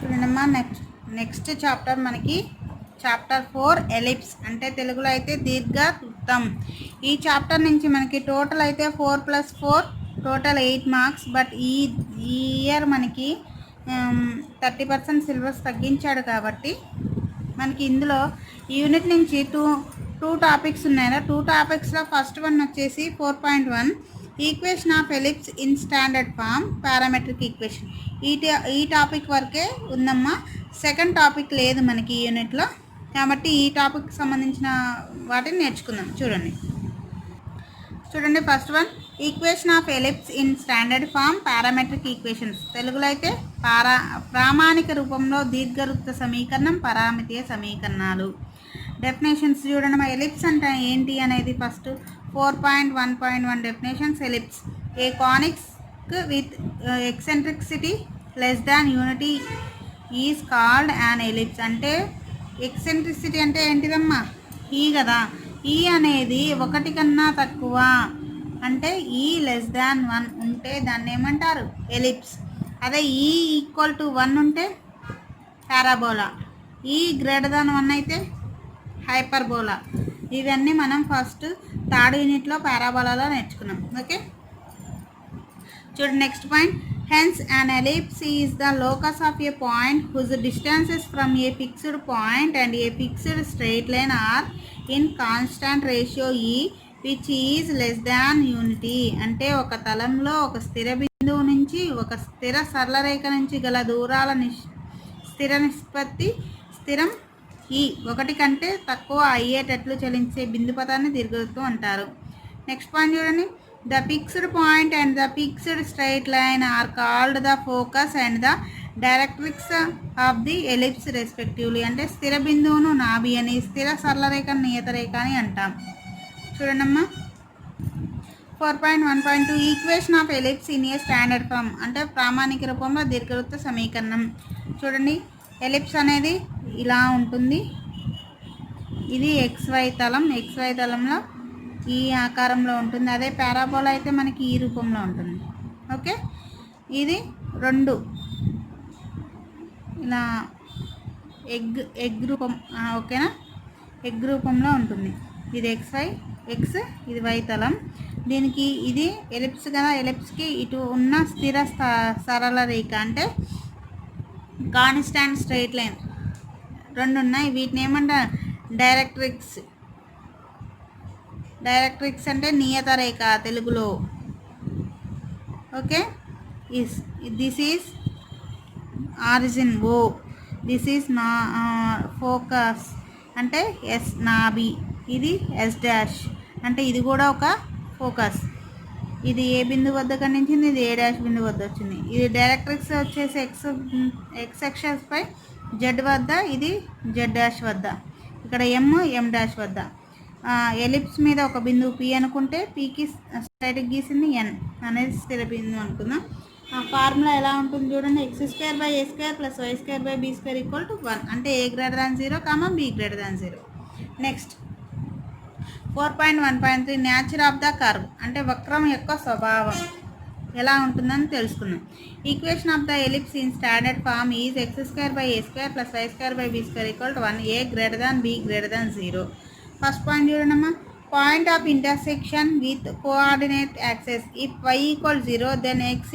చూడండమ్మా, next chapter మనకి chapter 4 ellipse అంటే తెలుగులో అయితే దీర్ఘవృత్తం. ఈ చాప్టర్ నుంచి మనకి టోటల్ అయితే 4+4 టోటల్ 8 మార్క్స్. బట్ ఈ ఇయర్ మనకి 30% సిలబస్ తగ్గించాడు కాబట్టి మనకి ఇందులో ఈ యూనిట్ నుంచి టూ టాపిక్స్ ఉన్నాయి. 2 టాపిక్స్లో ఫస్ట్ వన్ వచ్చేసి 4.1 equation of ellipse in standard form parametric equation. ఈ టాపిక్ వరకే ఉందమ్మా. సెకండ్ టాపిక్ లేదు మనకి ఈ యూనిట్లో, కాబట్టి ఈ టాపిక్ సంబంధించిన వాటిని నేర్చుకుందాం. చూడండి first one equation of ellipse in standard form parametric equations. తెలుగులో అయితే ప్రామాణిక రూపంలో దీర్ఘవృత్త సమీకరణం, పరామితీయ సమీకరణాలు. డెఫినేషన్స్ చూడండి. ఎలిప్స్ అంటే ఏంటి అనేది first 4.1.1 definitions. Ellipse a conics with eccentricity less than unity is called an ellipse. అంటే ఎక్సెంట్రిసిటీ అంటే ఏంటిదమ్మా? ఈ కదా. ఈ అనేది 1 కన్నా తక్కువ అంటే ఈ లెస్ దాన్ 1 ఉంటే దాన్ని ఏమంటారు? ఎలిప్స్. అదే ఈ ఈక్వల్ టు 1 ఉంటే పారాబోలా. ఈ గ్రేటర్ దాన్ 1 అయితే హైపర్బోలా. ఇవన్నీ మనం ఫస్ట్ థర్డ్ యూనిట్లో పారాబోలాలో నేర్చుకున్నాం. ఓకే, చూడండి next point. Hence an ellipse is the locus of a point whose distances from a fixed point and a fixed straight line are in constant ratio e which is less than unity. అంటే ఒక తలంలో ఒక స్థిర బిందువు నుంచి ఒక స్థిర సరళ రేఖ నుంచి గల దూరాల స్థిర నిష్పత్తి స్థిరం ఈ 1 కంటే తక్కువ అయ్యేటట్లు చలించే బిందు పదాన్ని దీర్ఘవృత్తం అంటారు. నెక్స్ట్ పాయింట్ చూడండి. The fixed point and the fixed straight line are called the focus and the directrix of the ellipse respectively. అంటే స్థిర బిందువును నాభి అని, స్థిర సరళ రేఖను నియత రేఖ అని అంటాం. చూడండమ్మా 4.1.2 equation of ellipse in a standard form అంటే ప్రామాణిక రూపంలో దీర్ఘవృత్త సమీకరణం. చూడండి, ఎలిప్స్ అనేది ఇలా ఉంటుంది. ఇది XY తలంలో ఈ ఆకారంలో ఉంటుంది. అదే పారాబోలా అయితే మనకి ఈ రూపంలో ఉంటుంది. ఓకే, ఇది 2 ఇలా ఎగ్ రూపం. ఓకేనా, ఎగ్ రూపంలో ఉంటుంది. ఇది XY, X, ఇది Y తలం. దీనికి ఇది ఎలిప్స్ కదా. ఎలిప్స్కి ఇటు ఉన్న స్థిర సరళ రేఖ అంటే కాన్స్టాంట్ స్ట్రైట్ లైన్ 2 ఉన్నాయి. వీటిని ఏమంటారు? డైరెక్ట్రిక్స్ అంటే నియత రేఖ తెలుగులో. Okay, this is origin O, this is focus అంటే S నాభి, ఇది S' అంటే ఇది కూడా ఒక ఫోకస్. ఇది ఏ బిందు వద్ద కనిపించింది, ఇది A' బిందు వద్ద వచ్చింది. ఇది డైరెక్ట్రిక్స్ వచ్చేసి X అక్షస్ పై Z వద్ద, ఇది Z' వద్ద, ఇక్కడ M' వద్ద. ఎలిప్స్ మీద ఒక బిందువు P అనుకుంటే Pకి స్ట్రైట్కి గీసింది N అనేది స్థిర బిందువు అనుకుందాం. ఫార్ములా ఎలా ఉంటుంది చూడండి. x² a² + y² b² = 1 అంటే a > 0, b > 0. Next 4.1.3 nature of the curve అంటే వక్రం యొక్క స్వభావం ఎలా ఉంటుందని తెలుసుకుందాం. Equation of the ellipse in standard form is x² a² + y² b² = 1 a > b > 0. First point చూడండమ్మా. Point of intersection with coordinate access. If y = 0 then x = ±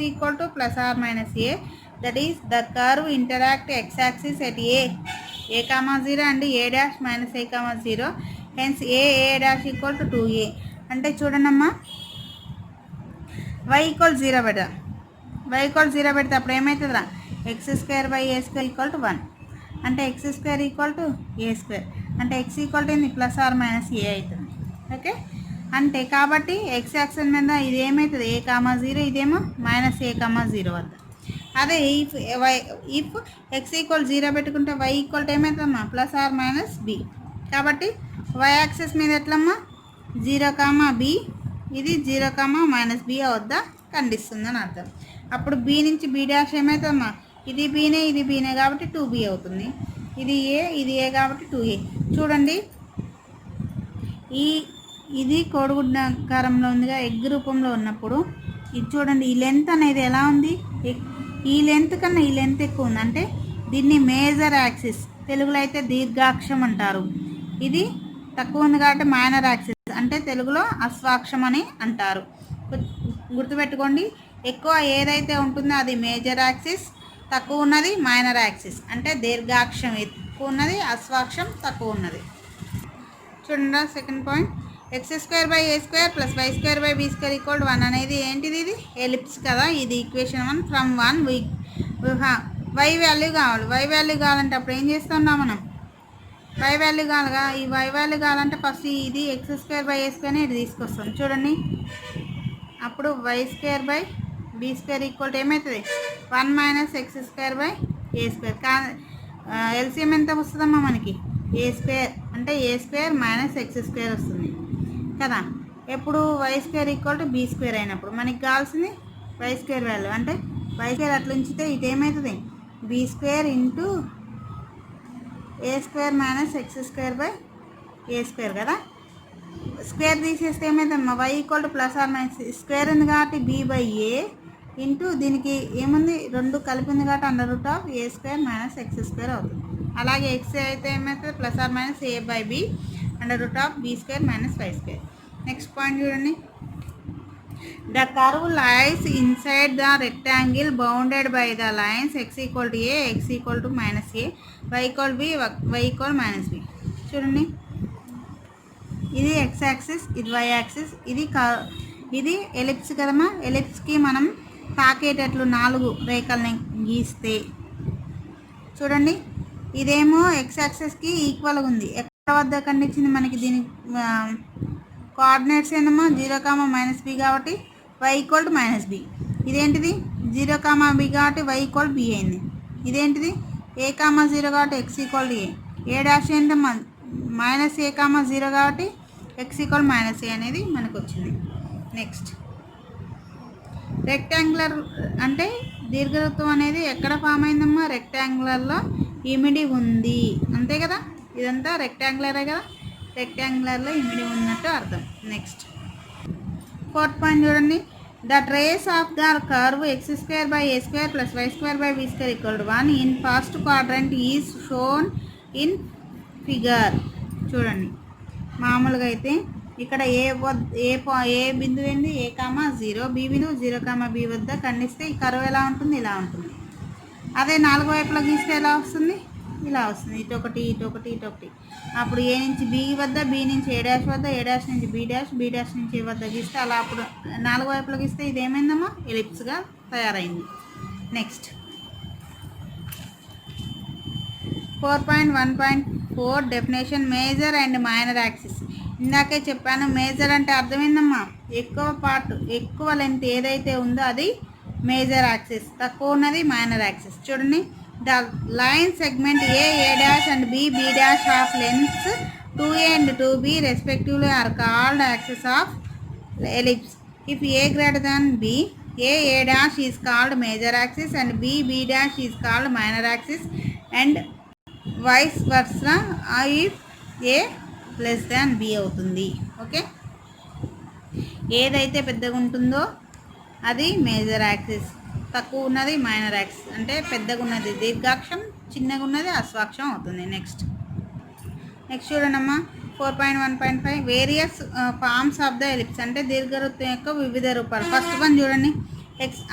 a, that is the curve interact x axis at a, 0 and a' - a, 0. hence a' = 2a. అంటే చూడండమ్మా, y = 0 పెడదాం. y = 0 పెడితే అప్పుడు ఏమవుతుందిరా? x² a² = 1 అంటే x² = a². అంటే x = ± a అవుతుంది. Okay, అంటే కాబట్టి x యాక్సిస్ మీద ఇది ఏమవుతుంది? a, 0, ఇదేమో -a, 0 వద్ద. అదే ఇఫ్ x = 0 పెట్టుకుంటే y = ఏమవుతుందమ్మా? ± b. కాబట్టి y యాక్సిస్ మీద ఎట్లమ్మా? 0, b, ఇది 0, -b వద్ద ఖండిస్తుందని అర్థం. అప్పుడు b నుంచి b' ఏమవుతుందమ్మా? ఇది bనే, ఇది bనే కాబట్టి 2b అవుతుంది. ఇది a కాబట్టి 2a. చూడండి, ఇది కోడిగుడ్డాకారంలో ఉందిగా, ఎగ్ రూపంలో ఉన్నప్పుడు ఇది చూడండి. ఈ లెంత్ అనేది ఎలా ఉంది? ఈ లెంత్ కన్నా ఈ లెంత్ ఎక్కువ ఉంది. అంటే దీన్ని మేజర్ యాక్సిస్, తెలుగులో అయితే దీర్ఘాక్షం అంటారు. ఇది తక్కువ ఉంది కాబట్టి మైనర్ యాక్సిస్ అంటే తెలుగులో అశ్వాక్షం అని అంటారు. గుర్తుపెట్టుకోండి, ఎక్కువ ఏదైతే ఉంటుందో అది మేజర్ యాక్సిస్, తక్కువ ఉన్నది మైనర్ యాక్సిస్ అంటే దీర్ఘాక్షం ఎక్కువ ఉన్నది, అశ్వాక్షం తక్కువ ఉన్నది. చూడండి second point, x² + y² + b² = 1 అనేది ఏంటిది? ఇది ఎలిప్స్ కదా. ఇది ఈక్వేషన్ 1. ఫ్రమ్ 1 y వాల్యూ కావాలి. y వాల్యూ కావాలంటే అప్పుడు ఏం చేస్తున్నాం మనం? y వాల్యూ కావాలిగా. ఈ y వాల్యూ కావాలంటే ఫస్ట్ ఇది x² a² ఇది తీసుకొస్తాం. చూడండి, అప్పుడు y² b² ఏమవుతుంది? 1 - x² a². ఎల్సిఎం ఎంత వస్తుందమ్మా మనకి? a² అంటే a² - x² వస్తుంది కదా. ఎప్పుడు y² = b² అయినప్పుడు మనకి కావాల్సింది y² వాల్యూ. అంటే y² అట్లా ఉంచితే ఇది ఏమవుతుంది? b² × a² - x² a² కదా. స్క్వేర్ తీసేస్తే ఏమైందమ్మా? y = స్క్వేర్ ఉంది కాబట్టి b/a ఇంటూ దీనికి ఏముంది? 2 కలిపి ఉంది కాబట్టి √a² - x² అవుతుంది. అలాగే x అయితే ఏమవుతుంది? +/- a/b √b² - y². Next point చూడండి, the curve lies inside the rectangle bounded by the lines x = a, x = -a, y = b, y = -b. చూడండి, ఇది x యాక్సిస్, ఇది y యాక్సిస్, ఇది ఎలిప్స్ కదమ్మా. ఎలిప్స్కి మనం తాకేటట్లు 4 రేఖల్ని గీస్తే చూడండి, ఇదేమో x యాక్సిస్కి ఈక్వల్గా ఉంది. ఎక్కడ వద్ద కనిపించింది మనకి? దీని కోఆర్డినేట్స్ ఏందమ్మా? 0, -b కాబట్టి y = -b. ఇదేంటిది? 0, b కాబట్టి y = b అయింది. ఇదేంటిది? a, 0 కాబట్టి x = a. a డాష్ ఏంటమ్మా? -a, 0 కాబట్టి x = -a అనేది మనకు వచ్చింది. నెక్స్ట్, రెక్టాంగులర్ అంటే దీర్ఘవృత్తం అనేది ఎక్కడ ఫామ్ అయిందమ్మా? రెక్టాంగులర్లో ఇమిడి ఉంది, అంతే కదా. ఇదంతా రెక్టాంగులరే కదా. రెక్టాంగులర్లో ఇమిడి ఉన్నట్టు అర్థం. నెక్స్ట్, ఫోర్త్ పాయింట్ చూడండి, the trace of the curve x² / a² + y² / b² = 1 in first quadrant is shown in figure. చూడండి, మామూలుగా అయితే ఇక్కడ ఏ బిందువు ఏంది? a, 0, b బిందువు 0, b వద్ద ఖండిస్తే ఈ కర్వ్ ఎలా ఉంటుంది? ఇలా ఉంటుంది. అదే 4 వైపులా గీస్తే ఎలా వస్తుంది? ఇలా వస్తుంది. ఇటొకటి, ఇటొకటి, ఇటొకటి. అప్పుడు a నుంచి b వద్ద, b నుంచి a' వద్ద, a' నుంచి b', b' నుంచి a వద్ద గీస్తే అలా అప్పుడు 4 వైపులా గీస్తే ఇది ఏమైందమ్మా? ఎలిప్స్గా తయారైంది. Next, 4.1.4 definition major and minor axis. ఇందాకే చెప్పాను, మేజర్ అంటే అర్థమైందమ్మా? ఎక్కువ లెంత్ ఏదైతే ఉందో అది మేజర్ యాక్సిస్, తక్కువ ఉన్నది మైనర్ యాక్సిస్. చూడండి, the line segment a and b of lengths 2a and 2b respectively are called axis of ellipse. If a greater than b, a is called major axis and b is called minor axis, and vice versa if a less than b అవుతుంది. Okay, ఏదైతే పెద్దగా ఉంటుందో అది major axis, తక్కువ ఉన్నది minor axis. అంటే పెద్దగా ఉన్నది దీర్ఘాక్షం, చిన్నగా ఉన్నది అశ్వాక్షం అవుతుంది. నెక్స్ట్ చూడండమ్మా, 4.1.5 various forms of the ellipse అంటే దీర్ఘవృత్తం యొక్క వివిధ రూపాలు. ఫస్ట్ వన్ చూడండి,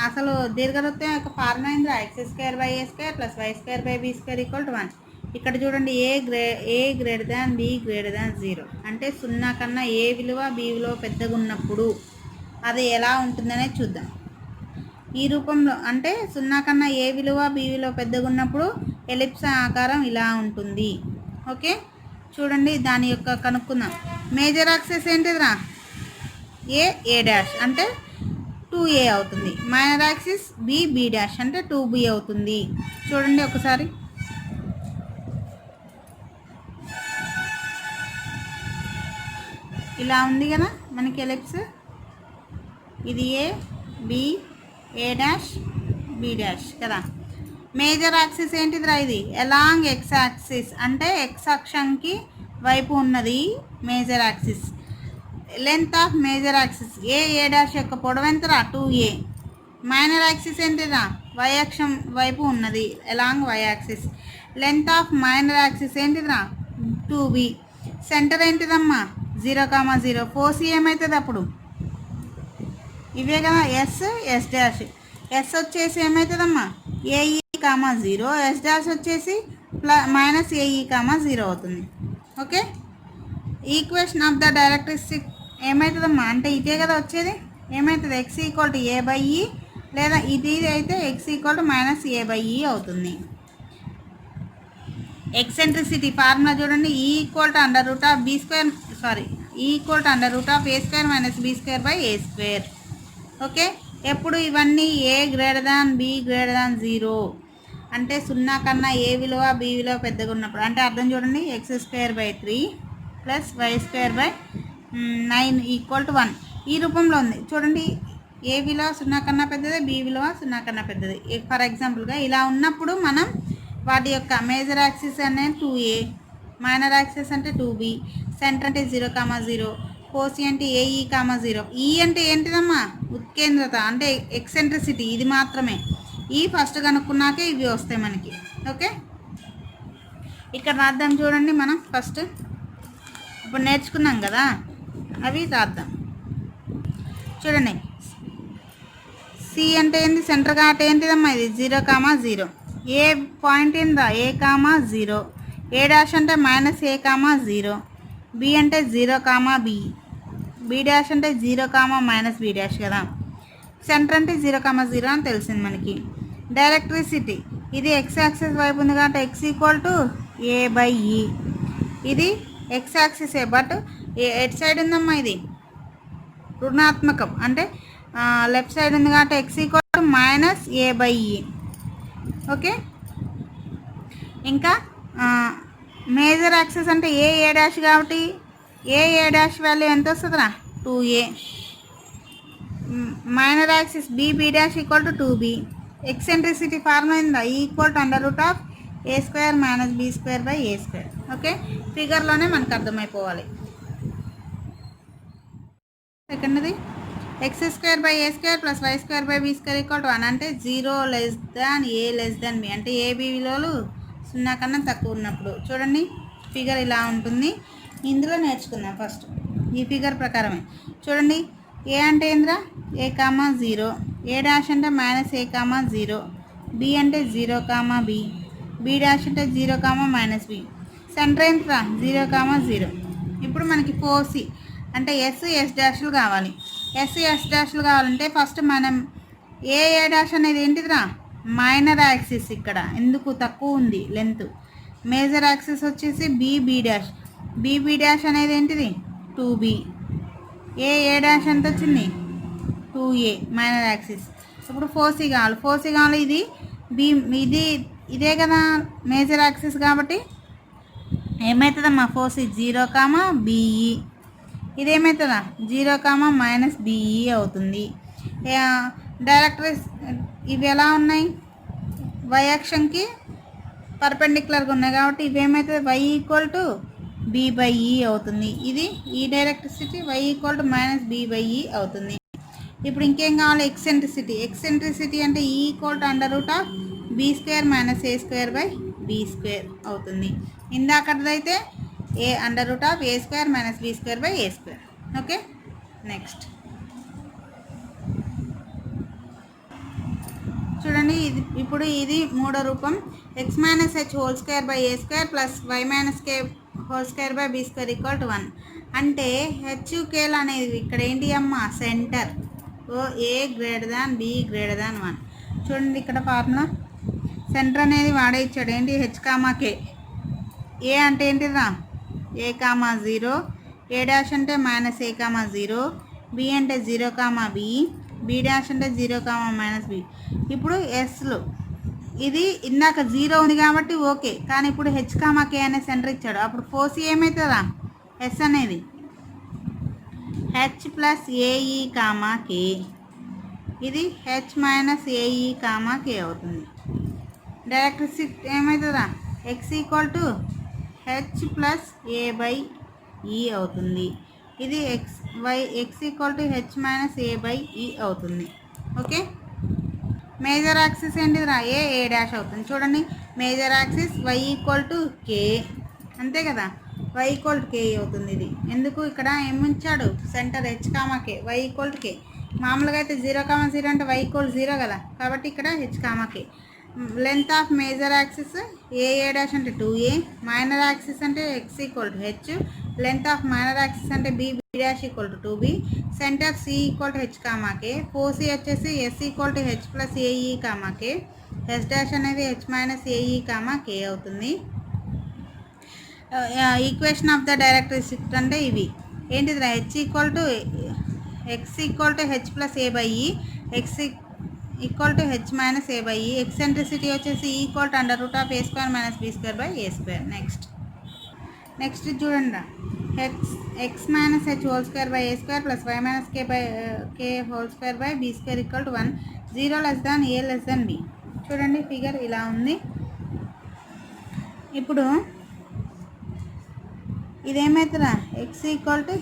అసలు దీర్ఘవృత్తం యొక్క ఫార్ములా ఏంద్రా? x² / a² + y² / b² = 1. ఇక్కడ చూడండి, a > b > 0 అంటే 0 కన్నా a విలువ b విలువ పెద్దగా ఉన్నప్పుడు అది ఎలా ఉంటుందనే చూద్దాం. ఈ రూపంలో అంటే 0 కన్నా a విలువ b విలువ పెద్దగా ఉన్నప్పుడు ఎలిప్స్ ఆకారం ఇలా ఉంటుంది. ఓకే, చూడండి, దాని యొక్క కనుక్కుందాం. మేజర్ యాక్సిస్ ఏంటిదిరా? a అంటే 2a అవుతుంది. మైనర్ యాక్సిస్ b అంటే 2b అవుతుంది. చూడండి ఒకసారి, ఇలా ఉంది కదా మనకి ఎలిప్స్. ఇది a, b, a', b' కదా. మేజర్ యాక్సిస్ ఏంటిదిరా? ఇది అలాంగ్ x యాక్సిస్ అంటే x అక్షంకి వైపు ఉన్నది major axis. Length of major axis a' యొక్క పొడవు ఎంతరా? 2a. మైనర్ యాక్సిస్ ఏంటిదా వై అక్షం వైపు ఉన్నది along y axis. Length of minor axis ఏంటిదా 2b. సెంటర్ ఏంటిదమ్మా 0,0. ఫోర్సీ ఏమవుతుంది అప్పుడు ఇవే కదా ఎస్ డాష్. ఎస్ వచ్చేసి ఏమవుతుందమ్మా ఏఈ కామా 0, ఎస్ డాష్ వచ్చేసి మైనస్ ఏఈ కామా 0 అవుతుంది. Okay. Equation of the directrix ఏమవుతుందమ్మా అంటే ఇదే కదా వచ్చేది. ఏమవుతుంది x = a/e లేదా ఇది అయితే x = -a/e అవుతుంది. ఎక్సెంట్రిసిటీ ఫార్ములా చూడండి, E = a² -b² ఓకే. ఎప్పుడు ఇవన్నీ a > b > 0 అంటే 0 కన్నా a విలువ b విలువ పెద్దగా ఉన్నప్పుడు అంటే అర్థం చూడండి. x² 3 y² 9 = 1 ఈ రూపంలో ఉంది చూడండి. ఏ విలువ 0 కన్నా పెద్దది, b విలువ 0 కన్నా పెద్దది. ఫర్ ఎగ్జాంపుల్గా ఇలా ఉన్నప్పుడు మనం వాటి యొక్క మేజర్ యాక్సిస్ అనేది 2a, మైనర్ యాక్సిస్ అంటే 2b, సెంటర్ అంటే 0,0, కోసి అంటే ఏఈ కామా 0. ఈ అంటే ఏంటిదమ్మా ఉత్కేంద్రత అంటే ఎక్సెంట్రిసిటీ, ఇది మాత్రమే. ఈ ఫస్ట్ కనుక్కున్నాకే ఇవి వస్తాయి మనకి. ఓకే. ఇక్కడ రాద్దాం చూడండి. మనం ఫస్ట్ ఇప్పుడు నేర్చుకున్నాం కదా అవి రాద్దాం చూడండి. సి అంటే ఏంటి సెంటర్ ఘాట్ ఏంటిదమ్మా ఇది 0,0. ఏ పాయింట్ ఏందా a,0, ఏ డాష్ అంటే -a,0, బి అంటే 0,b, బి డాష్ అంటే 0, -b' కదా. సెంటర్ అంటే 0,0 అని తెలిసింది మనకి. డైరెక్ట్రిసిటీ ఇది x యాక్సిస్ వైపు ఉంది కాబట్టి x = a/e. ఇది x యాక్సిసే బట్ ఎట్ సైడ్ ఉందమ్మా ఇది రుణాత్మకం అంటే లెఫ్ట్ సైడ్ ఉంది కాబట్టి x = -a/e. ఓకే. ఇంకా మేజర్ యాక్సిస్ అంటే ఏ డాష్ కాబట్టి ఏ డాష్ వాల్యూ ఎంత వస్తుందిరా 2a. Minor axis b dash = 2b. Eccentricity formula ఏందా E = a² - b² ఓకే. ఫిగర్లోనే మనకు అర్థమైపోవాలి. సెకండ్ది x² a² + y² b² = 1 అంటే 0 a b అంటే ab విలువలు 0 కన్నా తక్కువ ఉన్నప్పుడు చూడండి ఫిగర్ ఇలా ఉంటుంది. ఇందులో నేర్చుకుందాం ఫస్ట్ ఈ ఫిగర్ ప్రకారమే చూడండి. ఏ అంటే ఏంద్రా a,0, ఏ డాష్ అంటే -a,0, b అంటే 0, b డాష్ అంటే 0, -b. సెంటర్ ఏంట్రా 0,0. ఇప్పుడు మనకి 4c అంటే s డాష్లు కావాలి. s డాష్లు కావాలంటే ఫస్ట్ మనం ఏ డాష్ అనేది ఏంటిదిరా మైనర్ యాక్సిస్. ఇక్కడ ఎందుకు తక్కువ ఉంది లెంత్. మేజర్ యాక్సిస్ వచ్చేసి b డాష్. b డాష్ అనేది ఏంటిది 2b. ఏ డాష్ ఎంత వచ్చింది 2a మైనర్ యాక్సిస్. ఇప్పుడు 4c కావాలి. ఇది ఇదే కదా మేజర్ యాక్సిస్ కాబట్టి ఏమవుతుందమ్మా 4c 0, be. ఇదేమవుతుందా 0, -be అవుతుంది. డైరెక్ట్రిక్స్ ఇవి ఎలా ఉన్నాయి వై అక్షంకి పర్పెండిక్యులర్గా ఉన్నాయి కాబట్టి ఇవేమవుతుంది y = b/e అవుతుంది. ఇది ఈ డైరెక్ట్రిసిటీ y = -b/e అవుతుంది. ఇప్పుడు ఇంకేం కావాలి ఎక్సెంట్రిసిటీ అంటే E = b² - a² అవుతుంది. ఇందాకటిదైతే a√a² - b² ఓకే. నెక్స్ట్ చూడండి ఇప్పుడు ఇది మూడో రూపం x - h² a² + y - k² b² = 1 అంటే h k అనేది ఇక్కడ ఏంటి అమ్మా సెంటర్ a > b > 1. చూడండి ఇక్కడ ఫార్ములా సెంటర్ అనేది వాడే ఇచ్చాడు ఏంటి h, k. ఏ అంటే ఏంటిదా a,0, ఏ డాష్ అంటే -a,0, b అంటే 0, b డాష్ అంటే 0, b. ఇప్పుడు ఎస్లు ఇది ఇందాక 0 ఉంది కాబట్టి ఓకే, కానీ ఇప్పుడు h, k అనే సెంటర్ ఇచ్చాడు. అప్పుడు 4c ఏమవుతుందా ఎస్ అనేది h + ae, k. ఇది h - ae, k అవుతుంది. డైరెక్ట్రిసిటీ ఏమవుతుందా x = h + a/e అవుతుంది. ఇది x = h - a/e అవుతుంది. ఓకే. మేజర్ యాక్సిస్ ఏంటిదిరా ఏ డాష్ అవుతుంది. చూడండి major axis y equal to k, అంతే కదా, వై ఈక్వల్ టు కే అవుతుంది. ఇది ఎందుకు ఇక్కడ ఏమిచ్చాడు centre h comma k, y equal to k. మామూలుగా అయితే 0,0 అంటే వై ఈక్వల్ 0 కదా, కాబట్టి ఇక్కడ h comma k. Length of major axis a dash అంటే 2a, మైనర్ యాక్సిస్ అంటే x equal to h, length of minor axis అంటే b dash equal to 2b, centre c equal to h comma k, foci వచ్చేసి S equal to h plus a e comma k, h dash అనేది h minus a e comma k అవుతుంది. Equation of the directrix అంటే ఇవి ఏంటిది, h equal to x equal to h plus a by e, x equal to h minus a by e, eccentricity వచ్చేసి equal to under root of a square minus b square by a square. Next చూడండి, x minus h whole square by a square plus y minus k whole square by b square equal to 1, 0 less than a less than b. చూడండి figure ఇలా ఉంది. ఇప్పుడు ఇదేమవుతుందా, x equal to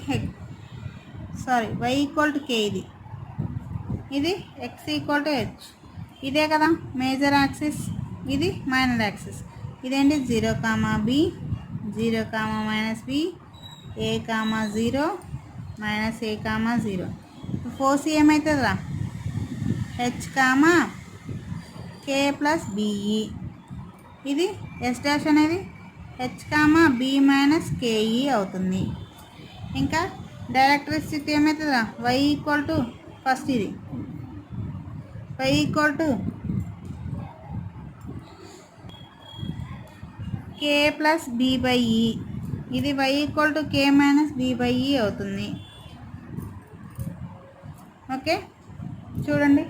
y equal to కే, ఇది x equal to h, ఇదే కదా major axis, ఇది minor axis. ఇదేంటి 0, b 0, minus b, a 0 minus a 0. Foci ఏమవుతుందిరా హెచ్ కే ప్లస్ బిఈ, ఇది ఎస్ డాష్ అనేది హెచ్ బి మైనస్ కేఈ అవుతుంది. ఇంకా డైరెక్ట్రిసిటీ ఏమవుతుందా, వై ఈక్వల్ టు ఫస్ట్ ఇది y equal to k plus b by e, ఇది y equal to k minus b by e అవుతుంది. Okay చూడండి,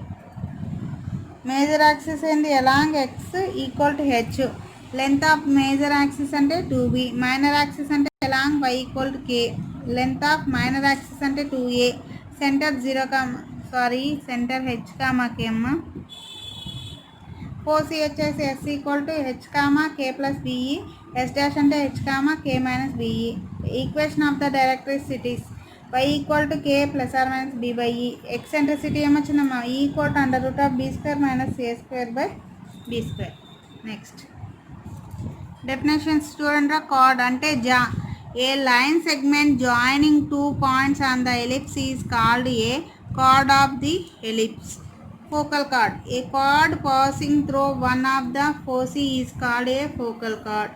major axis ఏంది, along x equal to h, length of major axis అంటే 2b, minor axis అంటే along y equal to k, length of minor axis అంటే 2a, centre centre h k అమ్మ, foci వచ్చేసి S equal to h k plus b e, S dash అంటే h k minus b e. Equation of the directrices y equal to k plus or minus b by e, eccentricity ఏమొచ్చిందమ్మా equal to under root of b square minus A square by b square. Next definitions చూడండి. Chord అంటే a line segment joining 2 points on the ellipse is called a chord of the ellipse. Focal chord, a chord passing through one of the foci is called a focal chord.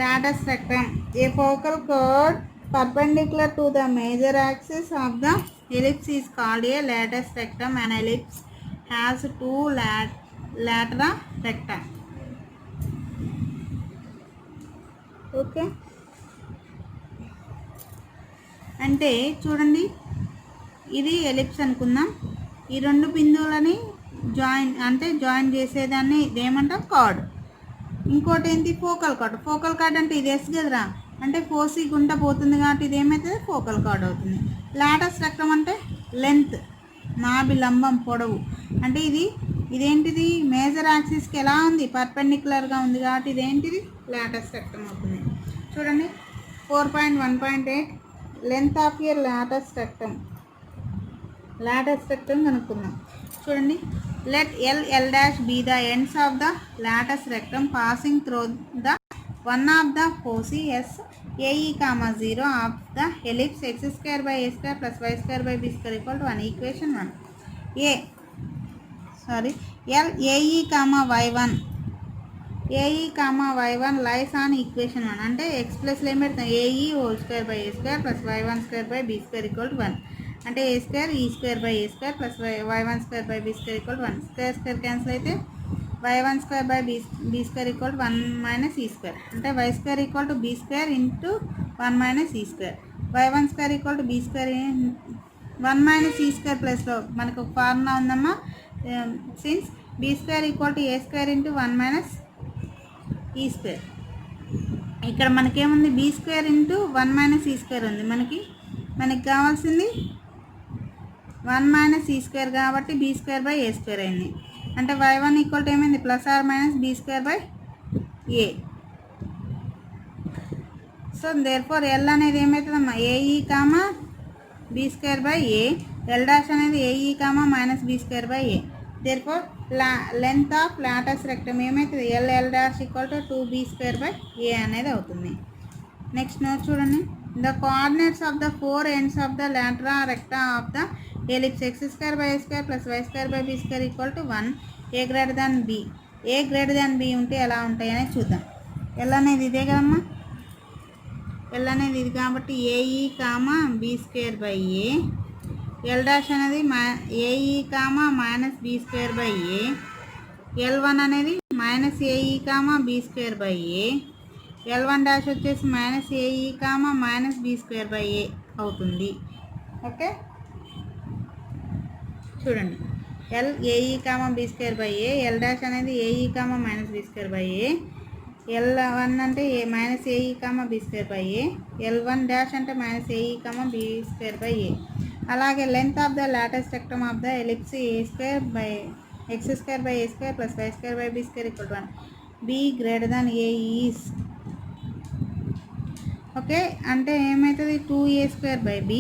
Latus rectum, a focal chord perpendicular to the major axis of the ellipse is called a latus rectum. An ellipse has 2 latera recta. Okay అంటే చూడండి, ఇది ellipse అనుకుందాం, ఈ రెండు బిందువులని join చేసేదాన్ని ఇదేమంటాం card. ఇంకోటి ఏంటి focal card. Focal card అంటే ఇది ఎస్ కదరా, అంటే ఫోసి గుంట పోతుంది కాబట్టి ఇది ఏమవుతుంది ఫోకల్ కార్డ్ అవుతుంది. లాటస్ రెక్టమ్ అంటే లెంత్, నాభి లంబం పొడవు, అంటే ఇదేంటిది మేజర్ యాక్సిస్కి ఎలా ఉంది పర్పెండిక్యులర్గా ఉంది కాబట్టి ఇదేంటిది లాటస్ రెక్టమ్ అవుతుంది. చూడండి 4.1.8 లెంత్ ఆఫ్ ఇయర్ లాటస్ రెక్టమ్ కనుక్కుందాం. చూడండి, let L dash b the ends of the latus rectum passing through the one of the foci S a e 0 of the ellipse x square by a square plus y square by b square equal to 1. Equation 1. L a e y1 y1 lies on equation 1. అంటే x ప్లస్లో ఏం పెడతాం a e whole square by a square plus y1 square by b square equal to 1. అంటే a square e square by a square plus y1 square by b square equal to 1. Square cancel అయితే y1 square by b square equal to 1 minus e square. అంటే y square equal to b square into 1 minus e square. y1 square equal to b square 1 minus e square ప్లస్లో మనకు ఒక formula ఉందమ్మా, since b square equal to a square into 1 minus e square. ఇక్కడ మనకేముంది b square into 1 minus e square ఉంది, మనకి కావాల్సింది 1 minus e square కాబట్టి b square by a square అయింది. అంటే y1 ఈక్వల్ టు ఏమైంది plus or minus b square by a. So therefore L అనేది ఏమవుతుందమ్మా a e b square by a, L dash అనేది a e minus b square by a. Therefore length of latus rectum ఏమవుతుంది, L dash equal to 2b² a అనేది అవుతుంది. Next note చూడండి. The coordinates of the 4 ends of the latera recta of the ellipse x² plus y² equal to 1 a greater than b. A greater than b ఉంటే ఎలా ఉంటాయి అనేది చూద్దాం. L అనేది ఇదే కదమ్మా, ఎల్ అనేది ఇది కాబట్టి AE comma b²/a, L dash అనేది ఏఈ కామా -b²/a, L1 అనేది -AE comma b²/a, L1 dash వచ్చేసి -AE కామా -b²/a అవుతుంది. ఓకే చూడండి, AE comma b²/a, L dash అనేది ఏఈ కామా -b²/a, L1 అంటే -AE comma b²/a, L1 dash అంటే -AE comma b²/a. అలాగే length of the latus rectum of the ellipse x²/a² plus y²/b² equal to 1 b greater than a is. Okay అంటే ఏమవుతుంది, 2a²/b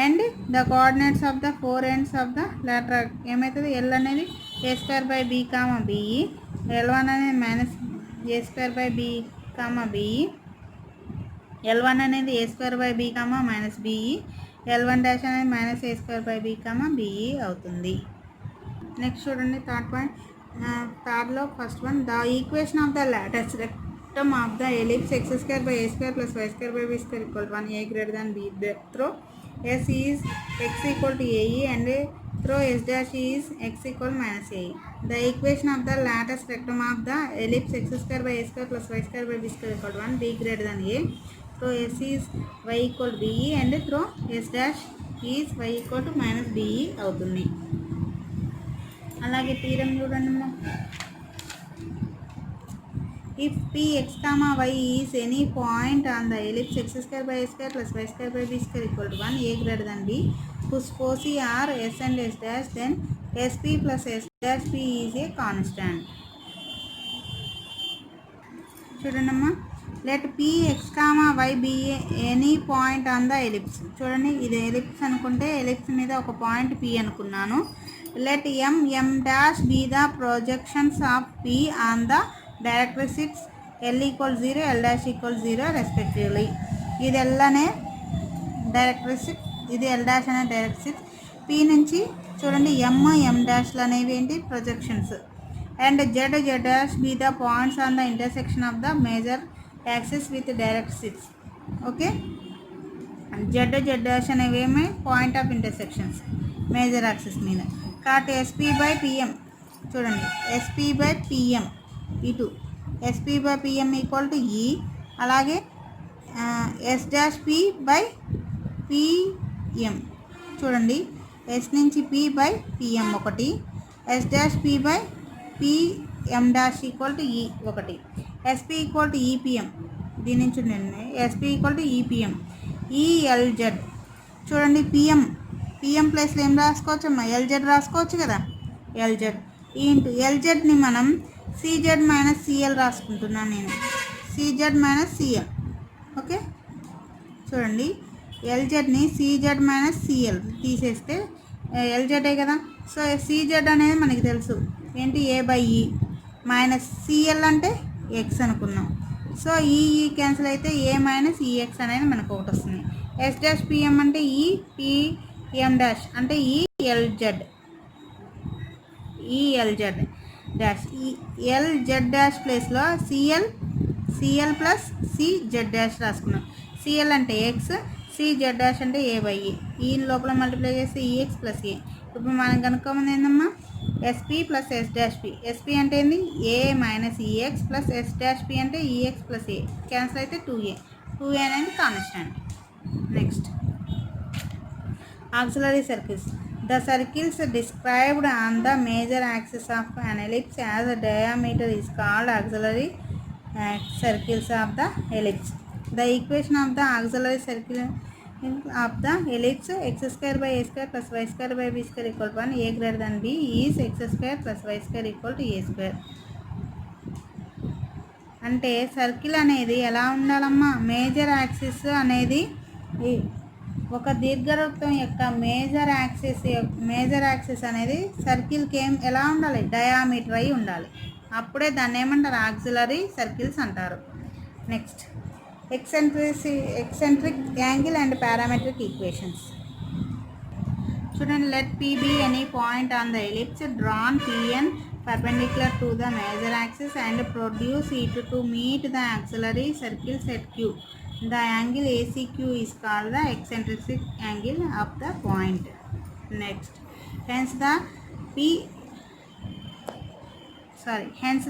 and the coordinates of the 4 ends of the latter ఏమవుతుంది, L అనేది a²/b comma BE, L1 అనేది -a²/b comma BE, L1 అనేది a²/b comma -BE, L1 dash అనేది -a²/b comma b e అవుతుంది. Next చూడండి third point. థర్డ్లో first one, the equation of the latus rectum of the ellipse x²/a² plus y²/b² equal to 1 a greater than b. Through s is x equal to ae and through s dash is x equal -ae. The equation of the latus rectum of the ellipse x²/a² plus y²/b² equal to 1 b greater than a. Through s is y equal be and through s dash is y equal to -be అవుతుంది. అలాగే తీరం చూడండి. If px, y is any point on the ellipse x²/a² plus y²/b² equal to 1 a greater than b, whose foci are s and s dash, then sp plus s dash p is a constant. చూడండమ్మా, let px, y be any point on the ellipse. చూడండి, ఇది ellipse అనుకుంటే ellipse మీద ఒక point p అనుకున్నాను. Let m dash be the projections of p on the directrix l equals 0, l dash equals 0 respectively. ఇది l అనే directrix, ఇది l dash అనే డైరెక్ట్రిక్స్. p నుంచి చూడండి m డాష్లు అనేవి ఏంటి, projections. And z dash be the points on the intersection of the major axis with directrix. Okay, z dash అనేవి ఏమి, point of intersections major axis మీద. కాబట్టి SP/PM చూడండి, SP/PM ఇటు SP/PM ఈక్వల్ టు E. అలాగే S dash P/PM చూడండి, S నుంచి P/PM ఒకటి, S dash P/PM dash equal to E ఒకటి, SP ఈక్వల్ టు EPM. దీని నుంచి ఉండండి SP equal to EPM. ELZ చూడండి, పిఎం ప్లేస్లో ఏం రాసుకోవచ్చు అమ్మా, LZ రాసుకోవచ్చు కదా. LZ ఇంటూ LZని మనం CZ - CL రాసుకుంటున్నాను నేను, CZ - CL. ఓకే చూడండి, LZని CZ - CL తీసేస్తే LZే కదా. సో CZ అనేది మనకి తెలుసు ఏంటి, A/E మైనస్ CL అంటే X అనుకున్నాం. సో ఈ క్యాన్సిల్ అయితే A - EX అనేది మనకు ఒకటి వస్తుంది. S డాష్ PM అంటే PM డాష్ అంటే ELZ డాష్, LZ డాష్ ప్లేస్లో CL ప్లస్ CZ డాష్ రాసుకున్నాం. CL అంటే X, CZ డాష్ అంటే A/E. ఈ లోపల మల్టిప్లై చేస్తే EX ప్లస్ A. ఇప్పుడు మనం కనుక్కోమంది ఏందమ్మా, SP plus S dash P. SP అంటే ఏంది, A - EX plus S dash P అంటే EX ప్లస్ A. క్యాన్సిల్ అయితే 2A అనేది constant. Next auxiliary circles. The circles described on the major axis of an ellipse as a diameter is called auxiliary circles of the ellipse. The equation of the auxiliary circle of the ellipse x²/a² plus y²/b² equal to 1 a greater than b is x² plus y² equal to a². అంటే circle అనేది ఎలా ఉండాలమ్మా, major axis అనేది ఒక దీర్ఘవృత్తం యొక్క major axis అనేది సర్కిల్కి ఎలా ఉండాలి, డయామీటర్ అయి ఉండాలి. అప్పుడే దాన్ని ఏమంటారు, ఆక్సిలరీ సర్కిల్స్ అంటారు. Next eccentric angle and parametric equations. చూడండి, let P be any point on the ellipse drawn Pn perpendicular to the major axis and produce it to meet the auxiliary circles at Q. The angle ACQ is called the eccentric angle of the point. Next, hence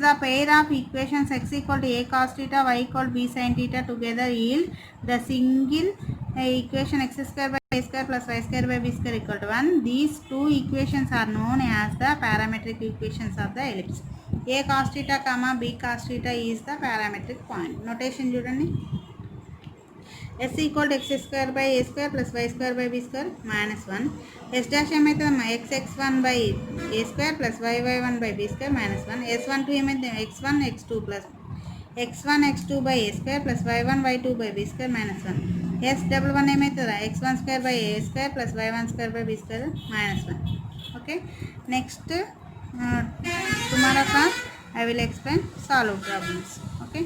the pair of equations x equal to a cos theta, y equal to b sin theta together yield the single equation x square by a square plus y square by b square equal to 1. These two equations are known as the parametric equations of the ellipse. A cos theta comma b cos theta is the parametric point. Notation చూడండి, s equal to x square by a square plus y square by b square minus 1. s dash ఏమవుతుందమ్మా, x1 by a square plus y1 by b square minus 1. s12 ఏమైతే x1 x2 plus x1 x2 by a square plus y1 y2 by b square minus 1. s11 ఏమవుతుందా, x1 square by a square plus y1 square by b square minus 1. Okay, next tomorrow class I will explain solve problems. Okay.